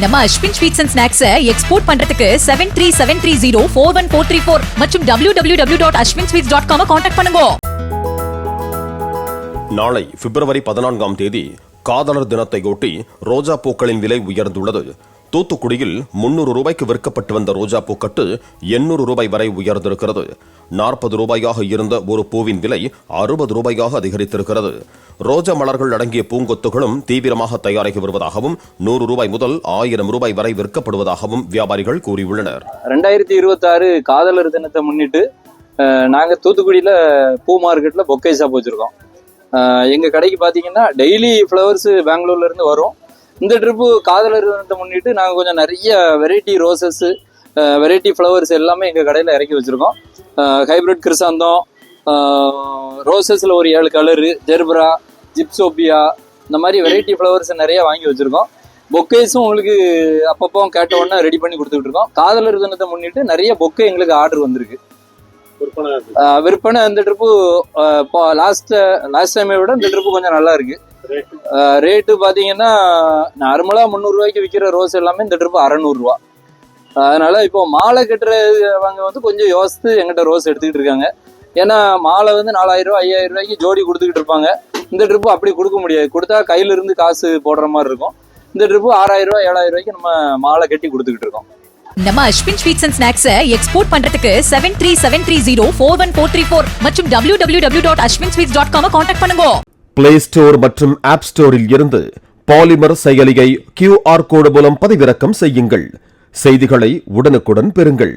நம்ம Ashwin sweets and snacks export பண்றதுக்கு 7373041434 மற்றும் www.ashwinsweets.com கான்டாக்ட் பண்ணுங்க. நாளை பிப்ரவரி 14ஆம் தேதி காதலர் தினத்தையொட்டி ரோஜா பூக்களின் விலை உயர்ந்துள்ளது. தூத்துக்குடியில் 300 ரூபாய்க்கு விற்கப்பட்டு வந்த ரோஜா பூக்கட்டு 800 ரூபாய் வரை உயர்ந்திருக்கிறது. 40 ரூபாயாக இருந்த ஒரு பூவின் விலை 60 ரூபாயாக அதிகரித்திருக்கிறது. ரோஜா மலர்கள் அடங்கிய பூங்கொத்துகளும் தீவிரமாக தயாரிக்க வருவதாகவும் 100 ரூபாய் முதல் 1000 ரூபாய் வரை விற்கப்படுவதாகவும் வியாபாரிகள் கூறியுள்ளனர். 2026 காதலர் தினத்தை முன்னிட்டு நாங்க தூத்துக்குடியில பூ மார்க்கெட்ல பொக்கே ஷாப் வச்சிருக்கோம். எங்க கடைக்கு பாத்தீங்கன்னா டெய்லி ஃபிளவர்ஸ் பெங்களூர்ல இருந்து வரும். இந்த ட்ரிப்பு காதலர் தினத்தை முன்னிட்டு நாங்கள் கொஞ்சம் நிறைய வெரைட்டி ரோசஸ், வெரைட்டி ஃப்ளவர்ஸ் எல்லாமே எங்கள் கடையில் இறக்கி வச்சுருக்கோம். ஹைப்ரிட் கிறிசாந்தம், ரோசஸில் ஒரு 7 கலரு, ஜெர்பரா, ஜிப்சோபியா, இந்த மாதிரி வெரைட்டி ஃப்ளவர்ஸ் நிறைய வாங்கி வச்சுருக்கோம். பொக்கேஸும் உங்களுக்கு அப்பப்போ கேட்ட உடனே ரெடி பண்ணி கொடுத்துக்கிட்டு இருக்கோம். காதலர் தினத்தை முன்னிட்டு நிறைய பொக்கே எங்களுக்கு ஆர்டர் வந்திருக்கு. விற்பனை இந்த ட்ரிப்பு லாஸ்ட் டைமை விட இந்த ட்ரிப்பு கொஞ்சம் நல்லா இருக்கு. ரேட்டு பாத்தீங்கன்னா நார்மலா 300 ரூபாய்க்கு விற்கிற ரோஸ் எல்லாமே இந்த ட்ரிப்பு 600 ரூபா. அதனால இப்போ மாலை கட்டுறவங்க வந்து கொஞ்சம் யோசித்து எங்கிட்ட ரோஸ் எடுத்துக்கிட்டு இருக்காங்க. ஏன்னா மாலை வந்து 4000 ரூபாய் 5000 ரூபாய்க்கு ஜோடி கொடுத்துக்கிட்டு இருப்பாங்க. இந்த ட்ரிப்பு அப்படி கொடுக்க முடியாது. கொடுத்தா கையில இருந்து காசு போடுற மாதிரி இருக்கும். இந்த ட்ரிப்பு 6000 ரூபாய் 7000 ரூபாய்க்கு நம்ம மாலை கட்டி கொடுத்துக்கிட்டு இருக்கோம். நம்ம Ashwin sweets and snacks export பண்றதுக்கு 7373041434 மற்றும் www.ashwinsweets.com கான்டாக்ட் பண்ணுங்க. பிளே ஸ்டோர் மற்றும் ஆப் ஸ்டோரில் இருந்து பாலிமர் செயலியை QR கோடு மூலம் பதிவிறக்கம் செய்யுங்கள். செய்திகளை உடனுக்குடன் பெறுங்கள்.